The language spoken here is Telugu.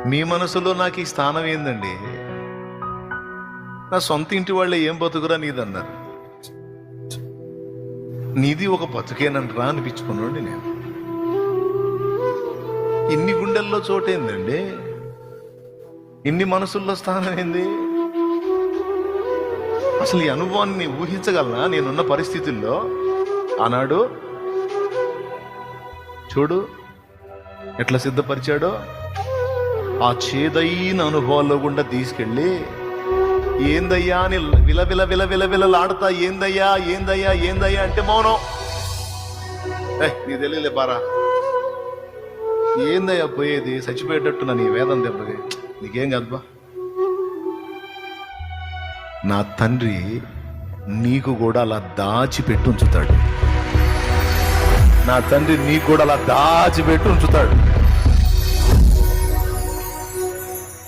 మీ మనసులో నాకు ఈ స్థానం ఏందండి? నా సొంత ఇంటి వాళ్ళే ఏం బతుకురా నీదన్నారు. నీది ఒక బతుకేనంటరా అనిపించుకున్నాండి నేను. ఇన్ని గుండెల్లో చోటేందండి? ఇన్ని మనసుల్లో స్థానం ఏంది? అసలు ఈ అనుభవాన్ని ఊహించగలనా నేనున్న పరిస్థితుల్లో? ఆనాడు చూడు ఎట్లా సిద్ధపరిచాడో. ఆ చేదైన అనుభవాల్లో గుండా తీసుకెళ్ళి ఏందయ్యా అని విలవిలలాడుతా ఏందయ్యా ఏందయ్యా ఏందయ్యా అంటే మౌనం. నీ తెలియలే బారా, ఏందయ్యా పోయేది? చచ్చిపోయేటట్టు నీ వేదం దెబ్బది, నీకేం కాదు బా. నా తండ్రి నీకు కూడా అలా దాచిపెట్టి ఉంచుతాడు. నా తండ్రి నీకు కూడా అలా దాచిపెట్టి ఉంచుతాడు.